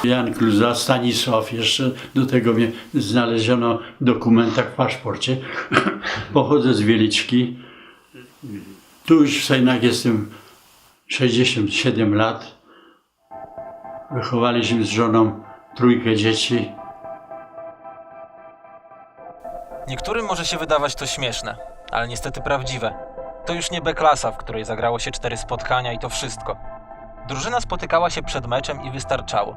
Jan Kluza, Stanisław, jeszcze do tego mnie znaleziono w dokumentach w paszporcie. Pochodzę z Wieliczki. Tu już w Sejnach jestem 67 lat. Wychowaliśmy z żoną 3 dzieci. Niektórym może się wydawać to śmieszne, ale niestety prawdziwe. To już nie B-klasa, w której zagrało się 4 spotkania i to wszystko. Drużyna spotykała się przed meczem i wystarczało.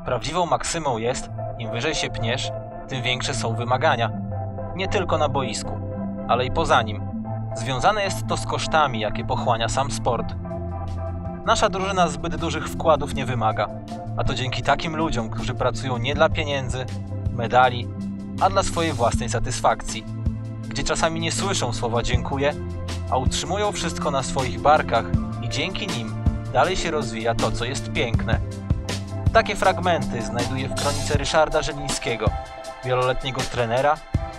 Prawdziwą maksymą jest, im wyżej się pniesz, tym większe są wymagania. Nie tylko na boisku, ale i poza nim. Związane jest to z kosztami, jakie pochłania sam sport. Nasza drużyna zbyt dużych wkładów nie wymaga, a to dzięki takim ludziom, którzy pracują nie dla pieniędzy, medali, a dla swojej własnej satysfakcji. Gdzie czasami nie słyszą słowa dziękuję, a utrzymują wszystko na swoich barkach i dzięki nim dalej się rozwija to, co jest piękne. Takie fragmenty znajduję w kronice Ryszarda Żelińskiego, wieloletniego trenera,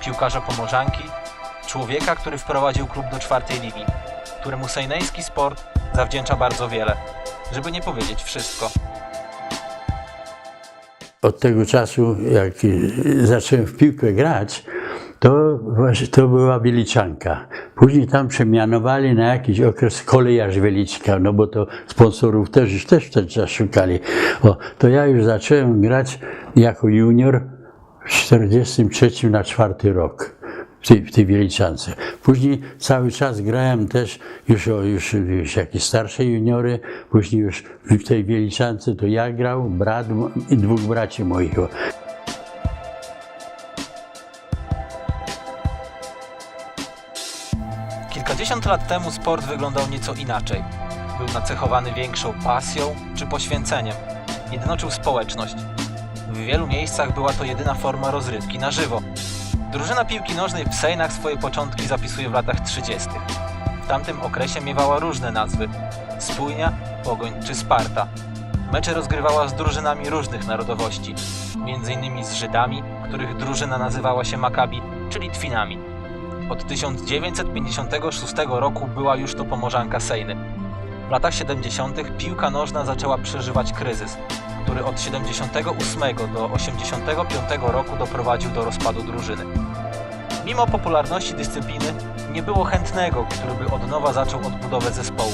piłkarza Pomorzanki, człowieka, który wprowadził klub do 4. ligi, któremu sejneński sport zawdzięcza bardzo wiele, żeby nie powiedzieć wszystko. Od tego czasu, jak zacząłem w piłkę grać, to była Wieliczanka. Później tam przemianowali na jakiś okres Kolejarz Wieliczka, no bo to sponsorów też wtedy czas szukali. To ja już zacząłem grać jako junior w 43 na 4. rok. W tej Wieliczance. Później cały czas grałem też już jakieś starsze juniory, później już w tej Wieliczance to ja grał, brat i 2 braci moich. Kilkadziesiąt lat temu sport wyglądał nieco inaczej. Był nacechowany większą pasją czy poświęceniem. Jednoczył społeczność. W wielu miejscach była to jedyna forma rozrywki na żywo. Drużyna piłki nożnej w Sejnach swoje początki zapisuje w latach 30. W tamtym okresie miewała różne nazwy: Spójnia, Pogoń czy Sparta. Mecze rozgrywała z drużynami różnych narodowości, m.in. z Żydami, których drużyna nazywała się Makabi, czy Litwinami. Od 1956 roku była już to Pomorzanka Sejny. W latach 70. piłka nożna zaczęła przeżywać kryzys, który od 78 do 85 roku doprowadził do rozpadu drużyny. Mimo popularności dyscypliny nie było chętnego, który by od nowa zaczął odbudowę zespołu.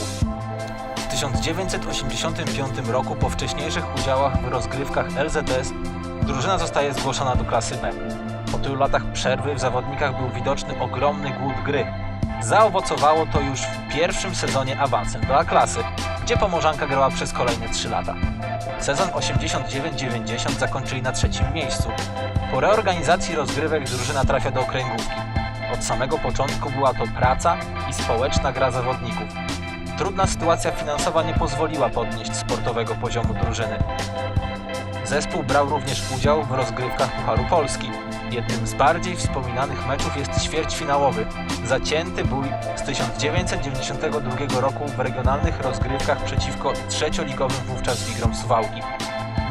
W 1985 roku po wcześniejszych udziałach w rozgrywkach LZS drużyna zostaje zgłoszona do klasy B. Po tylu latach przerwy w zawodnikach był widoczny ogromny głód gry. Zaowocowało to już w pierwszym sezonie awansem do A-klasy, gdzie Pomorzanka grała przez kolejne 3 lata. Sezon 89-90 zakończyli na 3. miejscu. Po reorganizacji rozgrywek drużyna trafia do okręgówki. Od samego początku była to praca i społeczna gra zawodników. Trudna sytuacja finansowa nie pozwoliła podnieść sportowego poziomu drużyny. Zespół brał również udział w rozgrywkach Pucharu Polski. Jednym z bardziej wspominanych meczów jest ćwierćfinałowy, zacięty bój z 1992 roku w regionalnych rozgrywkach przeciwko trzecioligowym wówczas Wigrom Suwałki.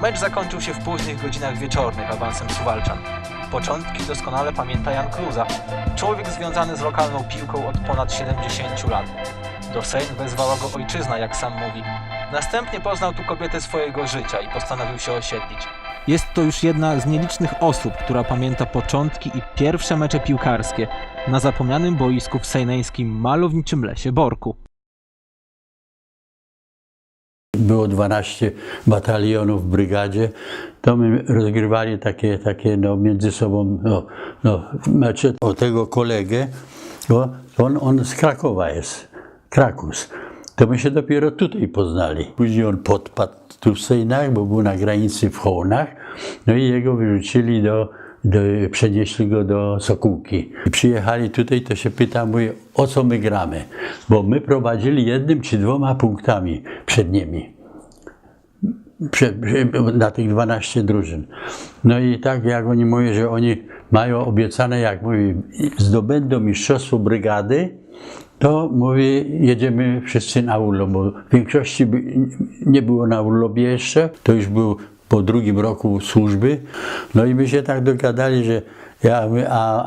Mecz zakończył się w późnych godzinach wieczornych awansem Suwalczan. Początki doskonale pamięta Jan Kluza, człowiek związany z lokalną piłką od ponad 70 lat. Do Sejn wezwała go ojczyzna, jak sam mówi. Następnie poznał tu kobietę swojego życia i postanowił się osiedlić. Jest to już jedna z nielicznych osób, która pamięta początki i pierwsze mecze piłkarskie na zapomnianym boisku w sejneńskim malowniczym lesie Borku. Było 12 batalionów w brygadzie, to my rozgrywali takie między sobą mecze. O tego kolegę, on z Krakowa jest, Krakus. To my się dopiero tutaj poznali. Później on podpadł tu w Sejnach, bo był na granicy w Hołnach, no i jego wyrzucili przenieśli go do Sokółki. Przyjechali tutaj, to się pytam, mówię, o co my gramy? Bo my prowadzili 1 czy 2 punktami przed nimi. Na tych 12 drużyn. No i tak jak oni mówią, że oni mają obiecane, jak mówi, zdobędą mistrzostwo brygady, to mówi, jedziemy wszyscy na urlop, bo w większości nie było na urlopie jeszcze, to już był po 2. roku służby. No i my się tak dogadali, że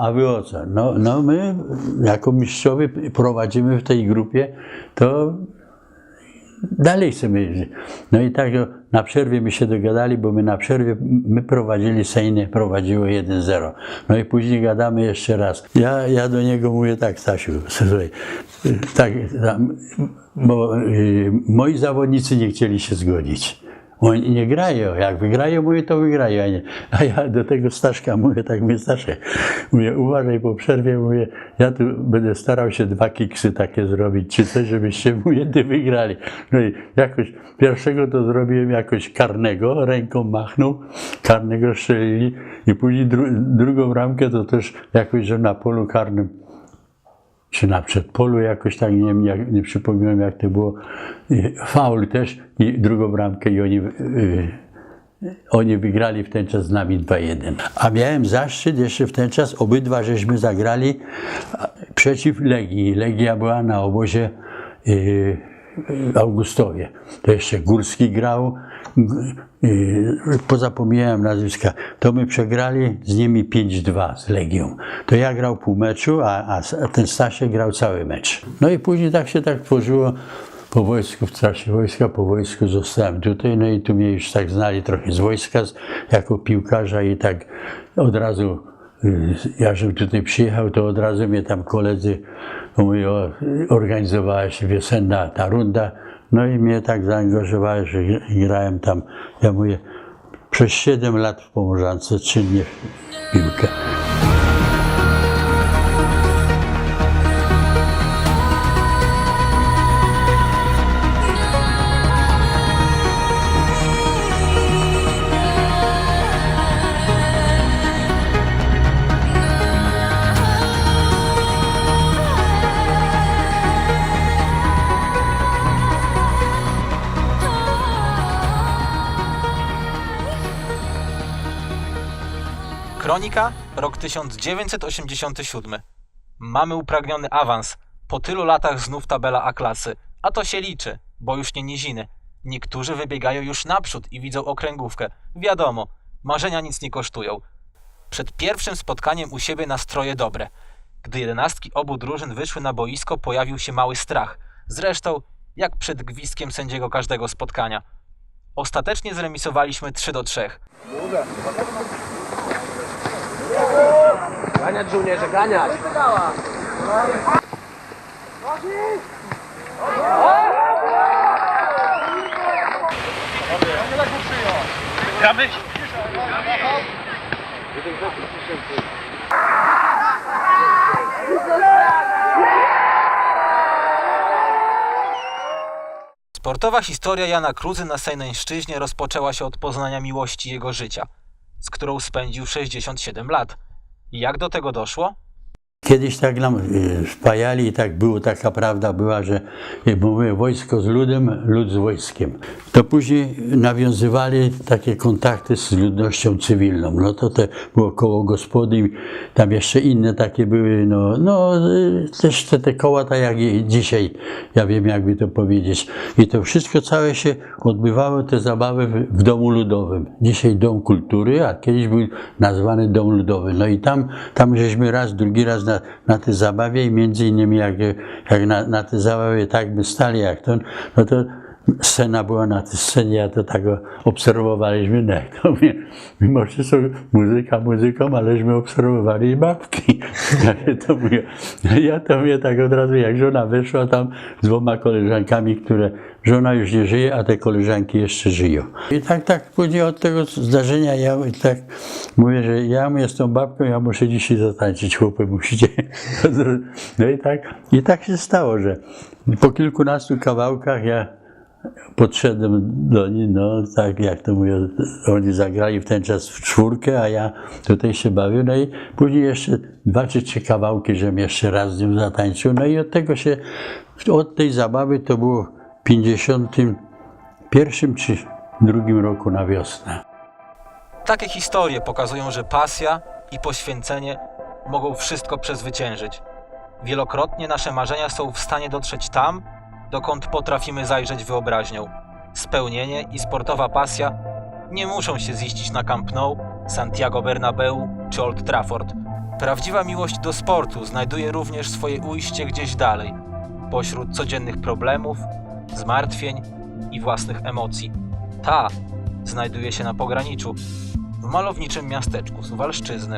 a wy o co? No my jako mistrzowie prowadzimy w tej grupie, to dalej chcemy. No i tak na przerwie my się dogadali, bo my na przerwie, my prowadzili, Sejny prowadziło 1-0. No i później gadamy jeszcze raz. Ja do niego mówię tak, Stasiu, słuchaj, tak, bo moi zawodnicy nie chcieli się zgodzić. Oni nie grają, jak wygrają, mówię, to wygrają, a ja do tego Staszka mówię, tak mówię, Staszek, mówię, uważaj po przerwie, mówię, ja tu będę starał się 2 kiksy takie zrobić, czy coś, żebyście, mówię, ty wygrali. No i jakoś, pierwszego to zrobiłem jakoś karnego, ręką machnął, karnego strzelili i później drugą bramkę to też jakoś, że na polu karnym, czy na przedpolu jakoś tak, nie przypominam jak to było, faul też i drugą bramkę i oni wygrali w ten czas z nami 2-1. A miałem zaszczyt jeszcze w ten czas, obydwa żeśmy zagrali przeciw Legii. Legia była na obozie w Augustowie. To jeszcze Górski grał, pozapomniałem nazwiska. To my przegrali z nimi 5-2 z Legią. To ja grał pół meczu, a ten Stasiek grał cały mecz. No i później tak się tak tworzyło po wojsku, w trakcie wojska, po wojsku zostałem tutaj, no i tu mnie już tak znali trochę z wojska jako piłkarza i tak od razu, ja żebym tutaj przyjechał, to od razu mnie tam koledzy mówią, organizowała się wiosenna ta runda, no i mnie tak zaangażowało, że grałem tam, ja mówię, przez 7 lat w Pomorzance czynnie w piłkę. Kronika, rok 1987. Mamy upragniony awans. Po tylu latach znów tabela A-klasy. A to się liczy, bo już nie niziny. Niektórzy wybiegają już naprzód i widzą okręgówkę. Wiadomo, marzenia nic nie kosztują. Przed pierwszym spotkaniem u siebie nastroje dobre. Gdy 11 obu drużyn wyszły na boisko, pojawił się mały strach. Zresztą, jak przed gwizdkiem sędziego każdego spotkania. Ostatecznie zremisowaliśmy 3-3. Ganiać, żołnierze, ganiać! Gramy? Sportowa historia Jana Kruzy na Sejneńszczyźnie rozpoczęła się od poznania miłości jego życia, z którą spędził 67 lat. I jak do tego doszło? Kiedyś tak nam wpajali i tak było, taka prawda była, że jak mówię, wojsko z ludem, lud z wojskiem. To później nawiązywali takie kontakty z ludnością cywilną. No to było koło gospody i tam jeszcze inne takie były, też te koła tak jak dzisiaj, ja wiem jakby to powiedzieć. I to wszystko całe się odbywało, te zabawy w domu ludowym. Dzisiaj Dom Kultury, a kiedyś był nazwany Dom Ludowy. No i tam żeśmy raz, drugi raz na tej zabawie i między innymi jak na tej zabawie tak by stali jak to, no to scena była na tej scenie, ja to tak obserwowaliśmy, no, to mimo że są muzyka muzyką, aleśmy obserwowali babki. Ja to mówię tak od razu, jak żona wyszła tam z 2 koleżankami, żona już nie żyje, a te koleżanki jeszcze żyją. I tak później od tego zdarzenia ja tak mówię, że ja mówię z tą babką, ja muszę dzisiaj zatańczyć, chłopy musicie. No i tak się stało, że po kilkunastu kawałkach ja podszedłem do nich, no tak jak to mówią, oni zagrali w ten czas w 4, a ja tutaj się bawię, no i później jeszcze 2 czy 3 kawałki, żebym jeszcze raz z nim zatańczył, no i od tej zabawy to było w 51 czy 2 roku na wiosnę. Takie historie pokazują, że pasja i poświęcenie mogą wszystko przezwyciężyć. Wielokrotnie nasze marzenia są w stanie dotrzeć tam, dokąd potrafimy zajrzeć wyobraźnią. Spełnienie i sportowa pasja nie muszą się ziścić na Camp Nou, Santiago Bernabeu czy Old Trafford. Prawdziwa miłość do sportu znajduje również swoje ujście gdzieś dalej, pośród codziennych problemów, zmartwień i własnych emocji. Ta znajduje się na pograniczu, w malowniczym miasteczku Suwalszczyzny.